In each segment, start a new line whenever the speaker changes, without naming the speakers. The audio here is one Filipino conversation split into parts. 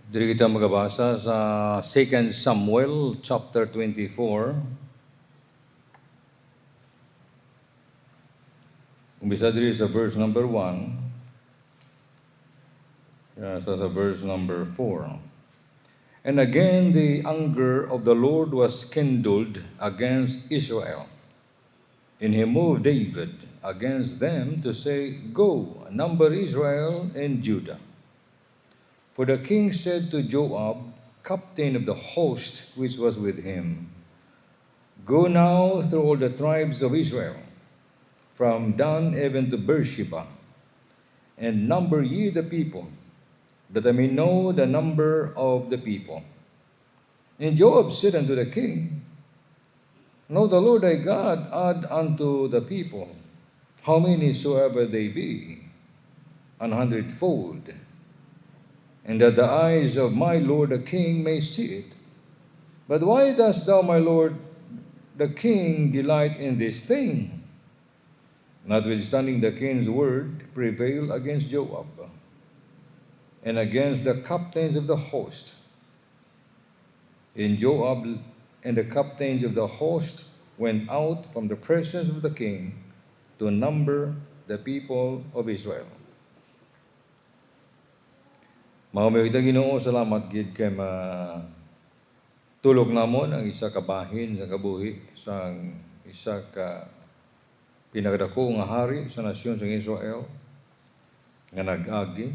Diri kita magabasa sa 2 Samuel chapter 24. Umpisa diri sa verse number 1. Sa verse number 4. And again the anger of the Lord was kindled against Israel. And he moved David against them to say, Go, number Israel and Judah. For the king said to Joab, captain of the host which was with him, Go now through all the tribes of Israel, from Dan even to Beersheba, and number ye the people, that I may know the number of the people. And Joab said unto the king, Know the Lord thy God add unto the people, how many soever they be, 100-fold, and that the eyes of my lord the king may see it. But why dost thou, my lord the king, delight in this thing? Notwithstanding the king's word prevailed against Joab, and against the captains of the host. And Joab and the captains of the host went out from the presence of the king to number the people of Israel. Mga mayroon Ginoo, salamat gid kay tulog namon ang isa ka bahin sa kabuhi sang isa ka pinakadako nga hari sa nasyon sa Israel nga nag-agi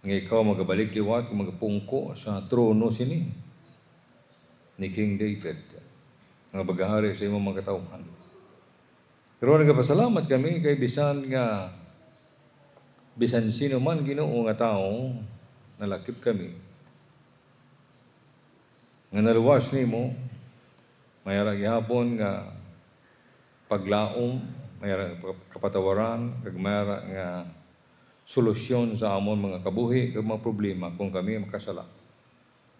nga ikaw magabalik liwat magpungko sa trono sini ni King David nga bagahari sa imong mga katawhan. Pero nagapasalamat kami kay bisan sino man Ginoo nga tao nalakip kami nga naluwas nimo mayara gihapon nga paglaom, mayara kapatawaran, kag mayara nga solusyon sa amon mga kabuhi kag mga problema kung kami makasala.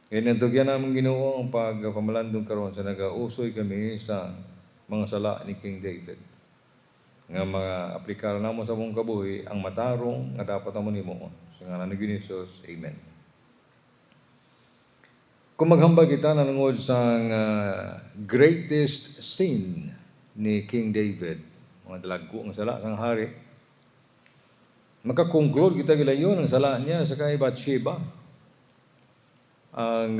Kaya nandugyan namin Ginoo ang pagpamalandong karon sa nagausoy kami sa mga sala ni King David. Nga mga aplikar namo sa mong kabuhi ang matarong nga dapat amo nimo sa ngalan ni Jesus. Amen. Kung maghambal kita nanungod sa greatest sin ni King David, mga dalago nga sala sang hari, makakonclude kita gilayon ang sala niya sa kay Bathsheba. Ang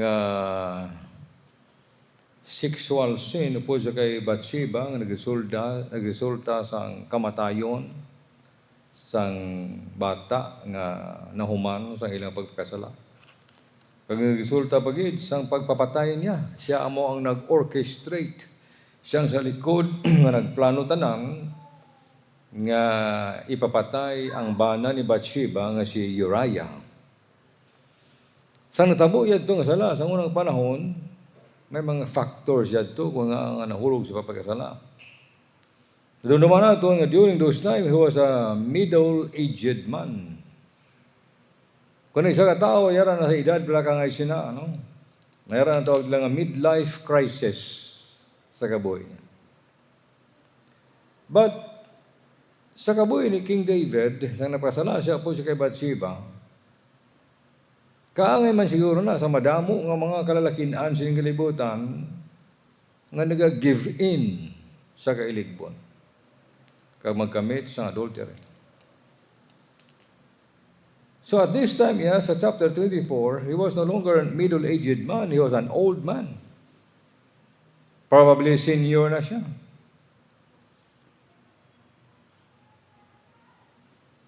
sexual sin po sa kay Bathsheba nga nagresulta sa kamatayon sang bata nga nahuman sa ilang pagkasala. Pag nagresulta pagid sang pagpapatay niya, siya amo ang nag-orchestrate. Siyang sa likod nga nagplano tanan nga ipapatay ang bana ni Bathsheba nga si Uriah. Sa natabo yadto nga sala sa unang panahon, may mga factors yadto kung nga nahulog sa pagkasala. Doon naman nato nga during those time, he was a middle-aged man. Kung isa ka tao, yara na sa edad, pala ka nga isina, mayroon na tawag lang nga midlife crisis sa kabuhi niya. But, sa kabuhi ni King David, sa napasala siya po si kay Bathsheba, kaangay man siguro na sa madamo nga mga kalalakinan sa kalibutan nga nag-give in sa kailigbon kag magkamit sa adultery. So at this time, sa chapter 24, he was no longer a middle-aged man, he was an old man. Probably senior na siya.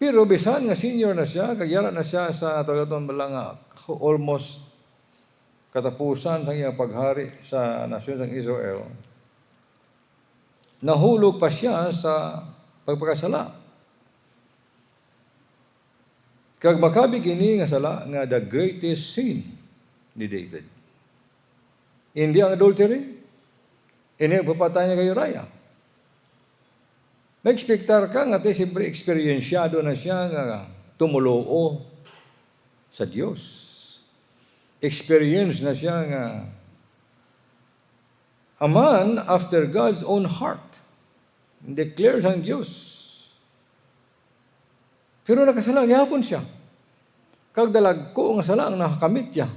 Pero bisan nga senior na siya, kagyara na siya sa tawagton balang almost katapusan sa iyang paghari sa nasyon ng Israel, nahulog pa siya sa pagpakasala. Kag makabi kini nga sala nga the greatest sin ni David. Hindi ang adultery, ini ang papatay niya kay Uriah. May-expectar ka nga siyempre eksperyensyado na siya nga tumuloo sa Diyos. Experience na siya nga a man after God's own heart. Declared ang Diyos. Pero nakasala, gihapon siya. kag dalag ko nga sala ang nakakamit niya.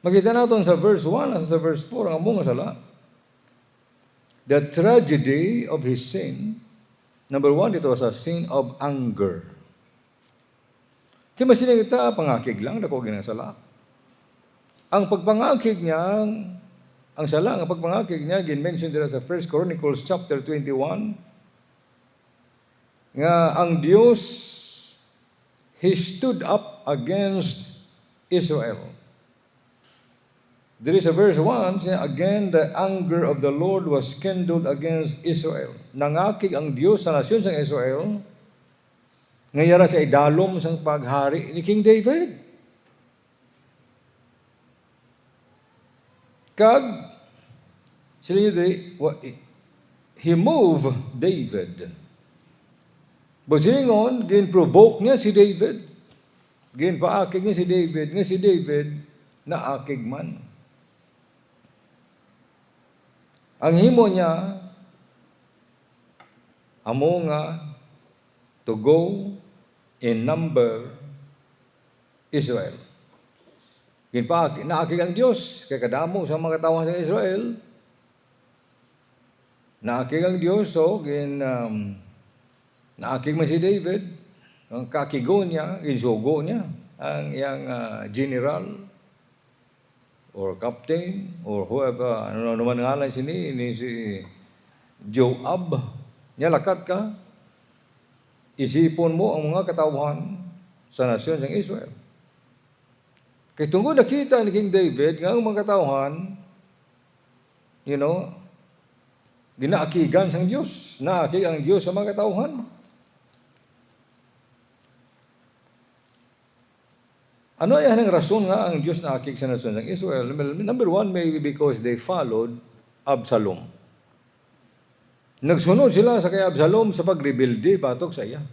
Makita natin sa verse 1 at sa verse 4 ang among nga sala. The tragedy of his sin, number 1, it was a sin of anger. Di ba sila kita, pangakig lang, dako ginasala. Ang pagpangakig niya, ang sala, ang pagpangakig niya, gin-mention dira sa 1 Chronicles chapter 21, nga ang Diyos, He stood up against Israel. There is a verse 1, siya, again, the anger of the Lord was kindled against Israel. Nangakig ang Diyos sa nasyon sa Israel, ngayara sa idalom sa paghari ni King David. Kag, sila he moved David. But silingon, gin-provoke niya si David. Gin-paakig niya si David. Nga si David, naakig man. Ang himo niya, amo nga, to go in number Israel. Naakig ang Diyos, kay kadamo sa mga tao sa Israel. Naakig ang Diyos, so, naakig man si David, ang kakigo niya, insugo niya, ang iyang general, or captain, or whoever, ano naman ngalan si Joab, niya lakat ka, isipon mo ang mga katawhan sa nasyon ng Israel. Kaya tungkol nakita ni King David nga ang mga katawhan, ginaakigan sang Diyos, naakig ang Diyos sa mga katawhan. Ano yan ang rason nga ang Diyos naakig sa nasyon ng Israel? Number 1, maybe because they followed Absalom. Nagsunod sila sa kay Absalom sa pag-rebuildi batok sa iya.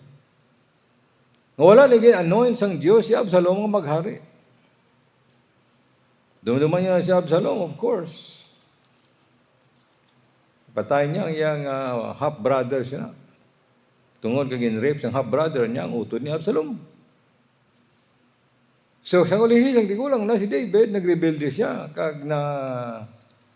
Wala naging anoint sang Diyos si Absalom ang maghari. Dumaduman niya si Absalom, of course. Patay niya ang iyang half-brother siya. Tungod kag in-rape sang half-brother niya ang utod ni Absalom. So, sa ulihi, ang tigulang na si David, nag-rebuild siya, kag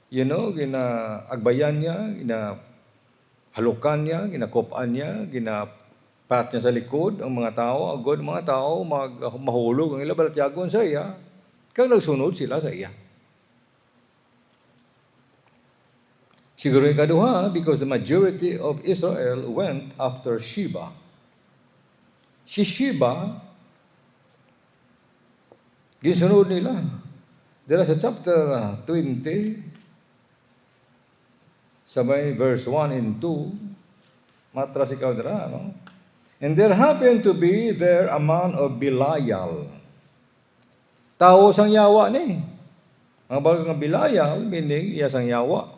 gina-agbayan niya, gina-halukan niya, gina-kopan niya, gina-pat niya sa likod, ang mga tao, agod mga tao, mahulog ang ilabalatyagon sa iya, kag nagsunod sila sa iya. Siguro yung kaduha, because the majority of Israel went after Sheba. Si Sheba, ginsunod nila. Dila sa chapter 20, sa may verse 1 and 2, matras ikaw dira, no? And there happened to be there a man of Belial. Tao sang yawa ni. Ang bagang nga Belial, meaning iya sang yawa.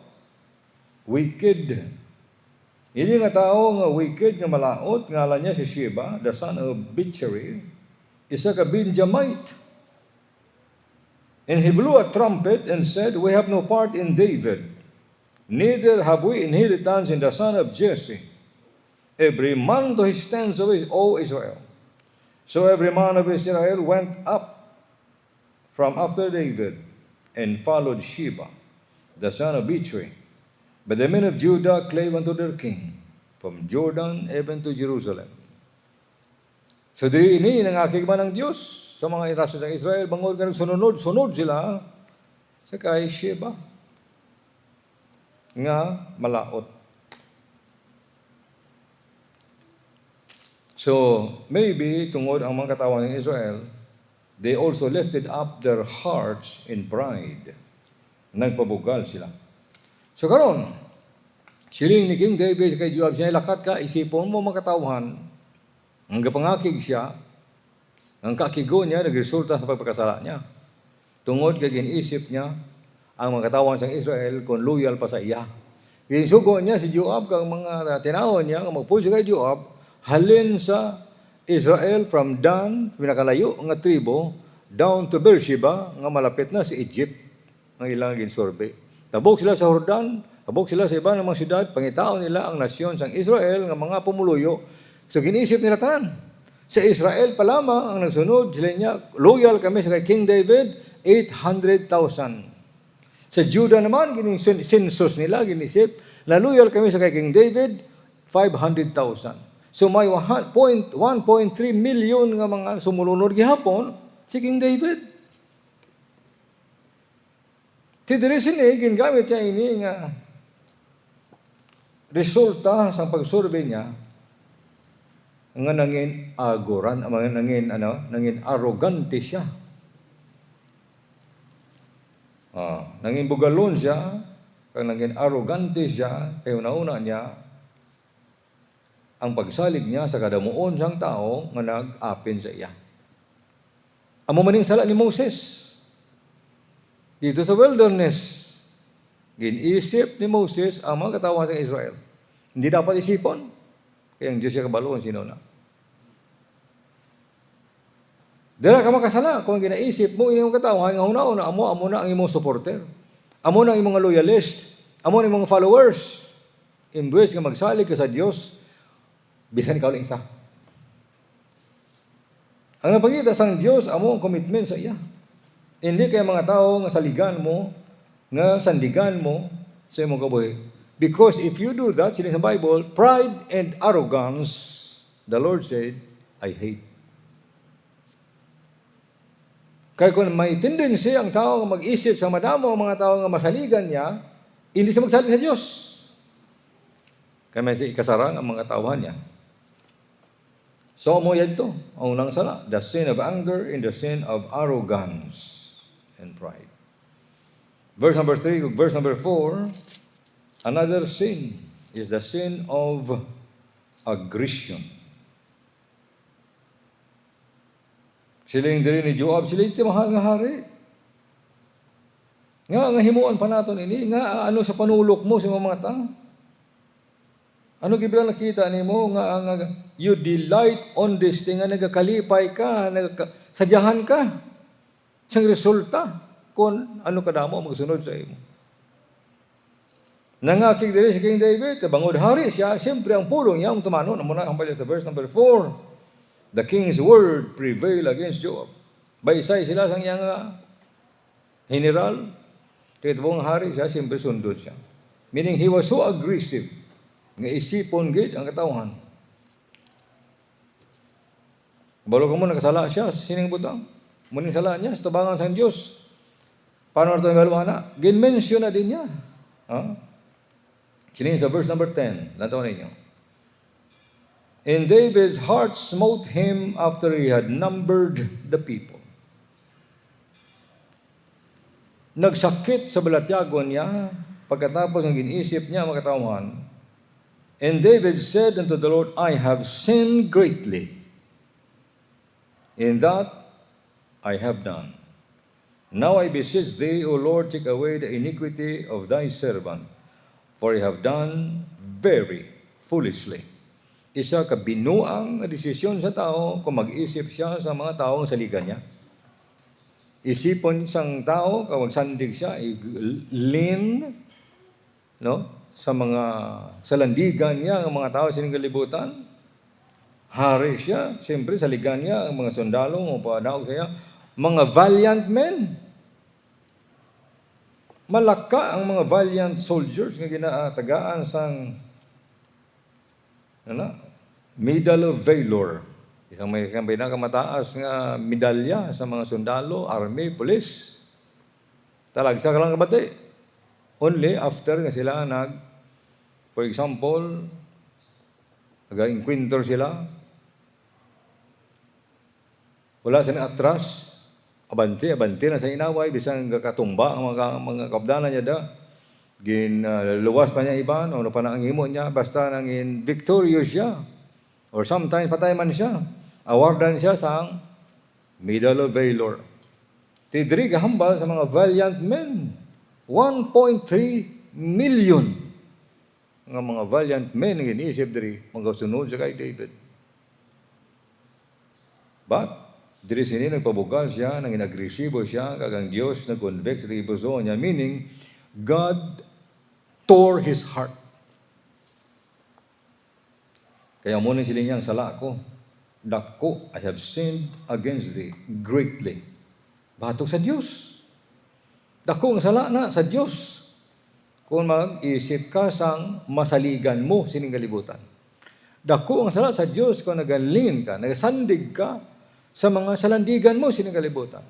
Wicked. Ini nga tao nga wicked, nga malaot, ngalan niya si Sheba, the son of Bichri, isa ka Benjamite. And he blew a trumpet and said, we have no part in David, neither have we inheritance in the son of Jesse. Every man to his tents of O Israel. So every man of Israel went up from after David and followed Sheba, the son of Bichri. But the men of Judah clave unto their king, from Jordan even to Jerusalem. So diri ini nangakig man ang Diyos sa mga iraso ng Israel, bangod ka sunod sila sa kay Sheba nga malaot. So, maybe, tungod ang mga katawan ng Israel, they also lifted up their hearts in pride. Nagpabugal sila. So, karon, siling ni King David kay Joab, siya lakat ka, isipon mo mga katawan, ang gapangakig siya, ang kakigo niya, nagresulta sa pagpagkasala niya. Tungod kay ginisip niya, ang mga katawan sa Israel kung loyal pa sa iya. Ginsugo niya si Joab, kang mga tinawon niya, kung magpulso kay Joab, halin sa Israel from Dan, pinakalayo nga tribo, down to Beersheba, nga malapit na si Egypt, ang ilang ginsurvey. Tabok sila sa Jordan, tabok sila sa iba ng mga syudad, pangitao nila ang nasyon sang Israel, nga mga pumuluyo. So ginisip nila tanan. Sa Israel pa lamang ang nagsunod, sila niya, loyal kami sa kay King David, 800,000. Sa Judah naman, census nila, ginisip, na loyal kami sa kay King David, 500,000. So may 1.3 million nga mga sumulunod gihapon si King David. Tidiri sini, gingamit niya ini nga resulta sa pagsurvey niya nga nangin agoran, nangin arrogante siya. Nangin bugalon siya, kag nangin arrogante siya, kay una-una niya ang pagsalig niya sa kadamuon sang tao nga nag-apin sa iya. Amo maning sala ni Moses dito sa wilderness. Ginisip ni Moses ang mga katawan sa Israel. Hindi dapat isipon. Kaya ang Diyos siya kabaloon, sino na. Dala ka makasala kung ginaisip mo inyong katawan, nga una-una, amo na ang imong supporter. Amo na ang imong loyalist. Amo na ang imong followers. Imbes nga magsalig ka sa Diyos, bisan ikaw lang isa. Ang napagita sa Diyos, amo ang commitment sa iya. Hindi kaya mga tao nga saligan mo, nga sandigan mo sa imong kabuhi. Because if you do that, sila sa Bible, pride and arrogance, the Lord said, I hate. Kaya kung may tendency ang tao nga mag-isip sa madamo ang mga tao nga masaligan niya, hindi siya magsalig sa Diyos. Kaya may ikasarang ang mga tauhan niya. So mo yan ito, ang unang sala, the sin of anger and the sin of arrogance and pride. Verse number 3, verse number 4, another sin is the sin of aggression. Sila yung diri ni Joab, sila yung mahal nga hari. Nga himuan pa natin ini, nga ano sa panulok mo sa mga tao. Ano gibra nakita ni mo nga you delight on this thing, nga nagakalipay ka, sadyahan ka. Isang resulta kung ano kadamo magsunod sa imo. Nangakig diri si King David, bangod hari siya, siyempre ang pulong niya, ang tumanon, muna ang balik sa verse number 4. The king's word prevailed against Joab. Baysay sila sang iyang general, titbong hari siya, siyempre sundod siya. Meaning he was so aggressive, nga isipon gid ang katawhan. Balo ka mo, nakasala siya, sining butang. Muning sala niya, sa tubangan sa Diyos. Paano na ito yung galuana? Gin-mention na din niya. Sining sa verse number 10. Lantaw ninyo. And David's heart smote him after he had numbered the people. Nagsakit sa balatyagon niya pagkatapos ng ginisip niya mga katawhan. And David said unto the Lord, I have sinned greatly in that I have done. Now I beseech thee, O Lord, take away the iniquity of thy servant, for I have done very foolishly. Isa ka binuang desisyon sa tao kung mag-isip siya sa mga taong saligan niya. Isipon sang tao, kung magsandig siya, lean, sa mga salandigan niya, ang mga tao sining kalibutan. Hari siya, siyempre saligan niya, ang mga sundalo, mga padaog siya, mga valiant men. Malaka ang mga valiant soldiers nga ginatagaan sang Medal of Valor. Isang may pinakamataas nga medalya sa mga sundalo, army, police. Talagsa ka lang kabati. Only after nga sila for example, nag-encounter sila, wala sila atras, abante na sa inaway, bisan katumba ang mga kabdanan niya da. Luwas pa niya iba, ano pa na ang imo niya, basta nangin victorious siya. Or sometimes patay man siya. Awardan siya sa Medal of Valor. Tidri gahambal sa mga valiant men. 1.3 million nga mga valiant men nga iniisip diri magasunod sa kay David. But diri sini nagpabugal siya, nang inagresibo siya, kagang Dios nag-convict sa ipuso niya, meaning God tore his heart. Kaya mo nang siling niyang sala ko. Dako, I have sinned against thee greatly. Batok sa Dios. Dako nga sala na sa Dios. Kung mag-isip ka sang masaligan mo sining kalibutan. Dako ang sala sa Dios kung nagalingin ka, nagasandig ka sa mga salandigan mo sining kalibutan.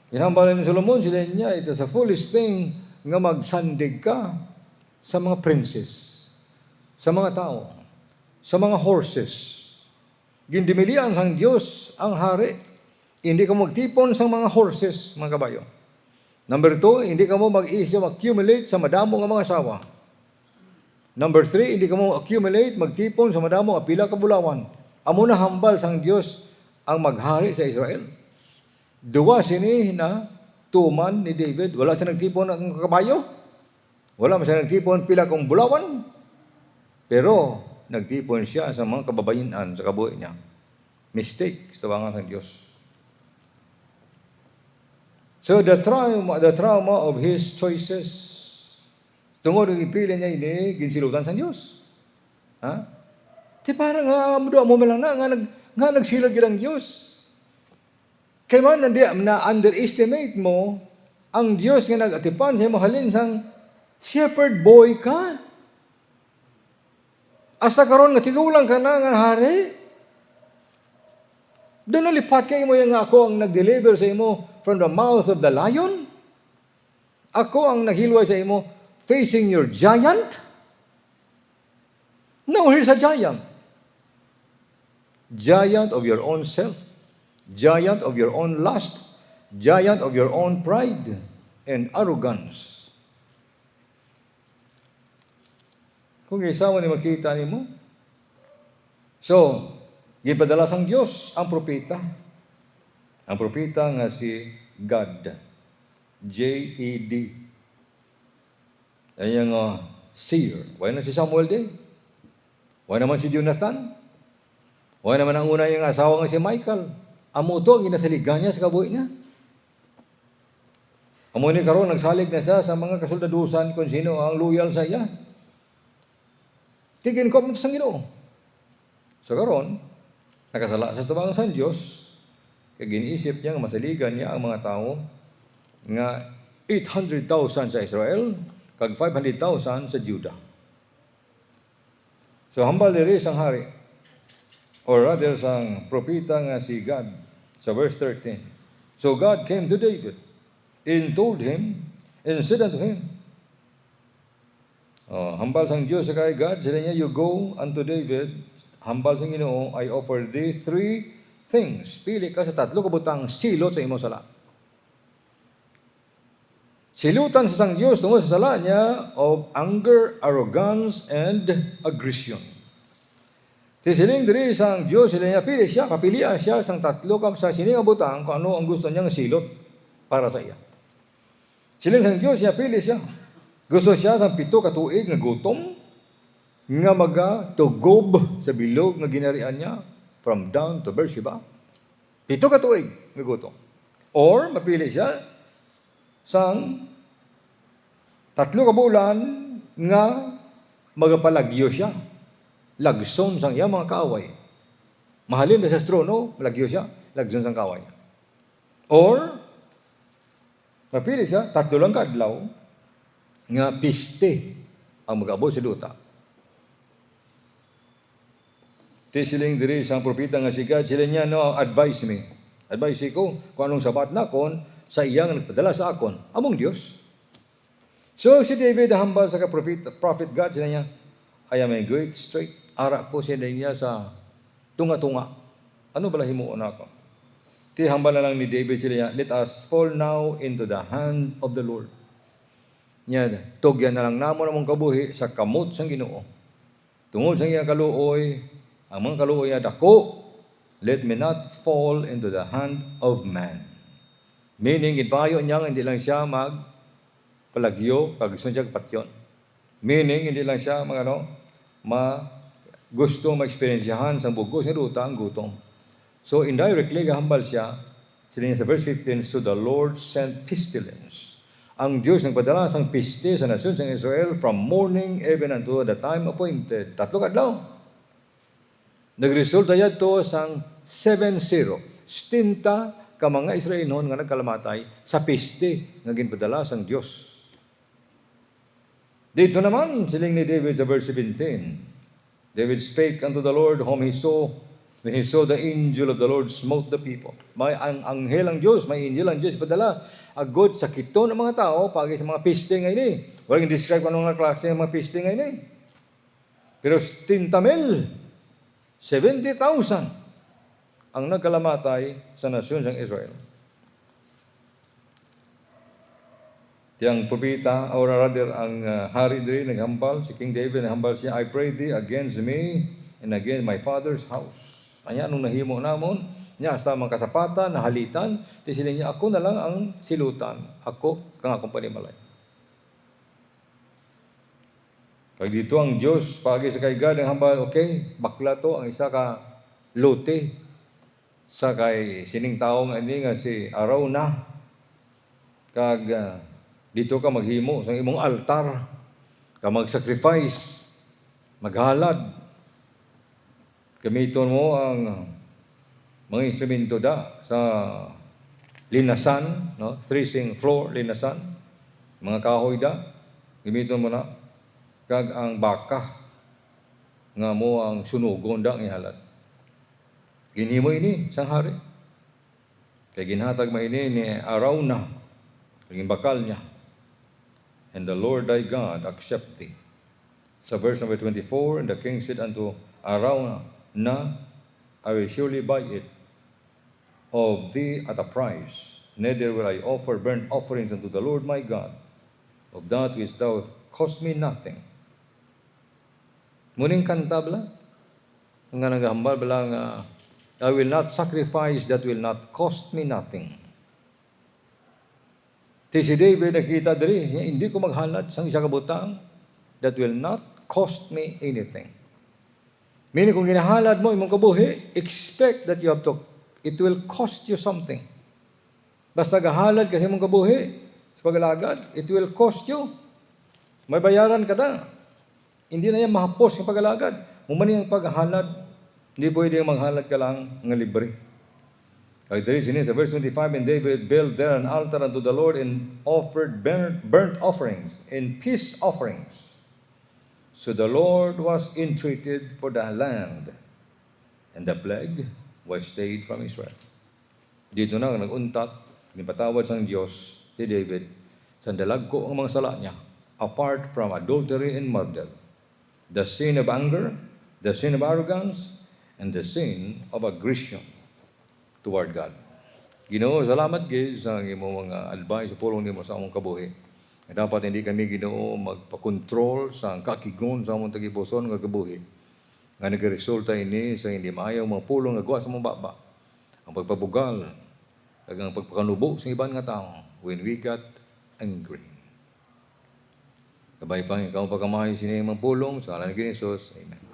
Inhambalan ni Solomon, sila niya, it is a foolish thing nga magsandig ka sa mga princess, sa mga tao, sa mga horses. Gindimilian sang Dios ang hari. Hindi ka magtipon sa mga horses, mga kabayo. Number 2, hindi ka mo mag-isip, accumulate sa madamo nga mga asawa. Number 3, hindi ka mo accumulate, magtipon sa madamo nga pila ka bulawan. Amo na hambal sang Dios ang maghari sa Israel. Duwa sini na tuman ni David. Wala siya nagtipon ng kabayo. Wala siya nagtipon pila kong bulawan. Pero nagtipon siya sa mga kababayinan sa kabuhi niya. Mistake sa tabangan ng Diyos. So the trauma of his choices, tungod ng ipili niya ini, ginsilutan sa Diyos. Ha? Di parang nga, mo lang nga nagsilag ang Diyos. Kaya man, na underestimate mo ang Diyos nga nag-atipan sa mahalin sang shepherd boy ka. Hasta karon nga tigulang ka na nga hari. Doon nalipat kayo mo yung ako ang nag-deliver sa imo from the mouth of the lion. Ako ang naghilway sa imo facing your giant. No, here's a giant. Giant of your own self. Giant of your own lust. Giant of your own pride and arrogance. Kung isa mo ni makita ni mo. So, gipadala sang Dios ang propeta. Ang propeta nga si God. J-E-D. Ayan nga seer. Why na si Samuel din? Why naman si Jonathan? Why naman ang una yung asawa nga si Michael? Amo to ang ginasaligan niya sa kabuhi niya. Amo ni karon nagsalig na siya sa mga kasoldadusan kung sino ang loyal sa iya. Tigin ko mo sa Ginoo. So karon, nakasala sa tabang sa Dios, kay giniisip niya nga masaligan niya ang mga tao nga 800,000 sa Israel kag 500,000 sa Judah. So hambal diri sang hari, or rather sang propeta nga si God sa verse 13. So God came to David and told him and said unto him, hambal sang Diyos sa kay God, sila niya, you go unto David, hambal sang Ginoo, I offer thee 3 things. Pili ka sa 3 kabutang silot sa imong sala. Silutan sa sang Diyos tungod sa sala niya of anger, arrogance, and aggression. Tisiling diri sang Diyos, sila niya, pili siya, kapilian siya sang 3 sa sining butang kung ano ang gusto niyang silot para sa iya. Siling sang Diyos, siya pili siya. Gusto siya sa 7 ka tuig nga gutom, nga magatugob sa bilog nga ginarian niya from Dan to Beersheba. 7 ka tuig nga gutom. Or, mapili siya sang 3 ka bulan nga magapalagyo siya. Lagson sang iya mga kaaway. Mahalin na sa trono, malagyo siya, lagson sang kaaway. Or, mapili siya, 3 lang ka adlaw, nga piste ang mag-abot sa duta. Tisiling diri sa propeta nga si God, sila niya, no, advise me. Advise ko kung anong sabat na kon sa iyang nagpadala sa akon, among Dios. So si David hambal sa prophet God, sila niya, I am a great straight. Ara ko sila niya sa tunga-tunga. Ano bala himuon ako? Ti hambal na lang ni David sila niya, let us fall now into the hand of the Lord. Nya tugyan na lang namo namong kabuhi sa kamot sang Ginoo. Tungod sa iyang kaluoy, ang mga kaluoy niya dako, let me not fall into the hand of man. Meaning ipayo niya hindi lang siya magpalagyo kag gusto siya patyon. Meaning hindi lang siya gusto ma-experiencehan sa bugos nga duta ang gutom. So indirectly gahambal siya sila sa verse 15, so the Lord sent pestilence. Ang Diyos nagpadala sang piste sa nasyon sa Israel from morning even unto the time appointed. 3 adlaw. Nagresulta yadto sang 7-0. Stinta ka mga Israelon nga nagkalamatay sa piste nga ginpadala sang Dios. Dito naman siling ni David sa verse 17. David spake unto the Lord whom he saw when he saw the angel of the Lord smote the people. May ang anghel ang Dios, may angel ang Dios padala agod sa kito ng mga tao pagi sa mga piste nga ini. Walang describe kung anong klase ng mga piste nga ini. Pero 70,000, 70,000 ang nagkalamatay sa nasyon ng Israel. Tiyang propeta, or rather ang hari diri naghambal, si King David naghambal siya, I pray thee against me and against my father's house. Anya nung nahimo namon, niya sa mga kasapatan, nahalitan, di sila niya, ako na lang ang silutan. Ako, kang akong panimalay. Kaya dito ang Diyos, pagi sa kay God, ang hambal, okay, bakla to, ang isa ka lote, sa kay sining taong ini nga si Arauna, kag dito ka maghimo sa imong altar, ka mag-sacrifice, maghalad, gamiton mo ang mga instrumento da sa linasan, no? Threshing floor, linasan, mga kahoy da, gamiton mo na, kag ang baka, nga mo ang sunugon da ang ihalad. Ginhimo ini sang hari. Kaya ginhatag maini ni Arauna, naging bakal niya. And the Lord thy God accept thee. Sa verse number 24, and the king said unto Arauna, I will surely buy it of thee at a price. Neither will I offer burnt offerings unto the Lord my God. Of that which thou cost me nothing. Muning kanta bala, nga naghambal bala nga, I will not sacrifice that will not cost me nothing. Ti si David nakita diri, hindi ko maghalad sang isa ka butang that will not cost me anything. Meaning kung ginahalad mo imong kabuhi, expect that you have to, it will cost you something. Basta gahalad kasi imong kabuhi sa pagalagad, it will cost you. May bayaran ka na. Hindi na yan mahapos yung pagalagad. Mumani ang paghalad. Hindi pwede maghalad ka lang ng libre. Like there is in sa verse 25, and David built there an altar unto the Lord and offered burnt offerings and peace offerings. So the Lord was entreated for the land, and the plague was stayed from Israel. Dito na naguntat, nipatawad sang Diyos si David, sandalag ko ang mga sala niya, apart from adultery and murder, the sin of anger, the sin of arrogance, and the sin of aggression toward God. Ginoo, salamat gid sa imong mga advice, pulong nimo sa among kabuhi. Dapat hindi kami Ginoo magpa-control sa kakigon sa among tagipuson nga kabuhi. Nga nagresulta ini sa hindi maayaw mga pulong nga gawa sa among baba. Ang pagpabugal, kag ang pagpakanubo sa iban nga tawo when we got angry. Kabay pa ikaw pagkamahay sa imong pulong sa ngalan ni Jesus. Amen.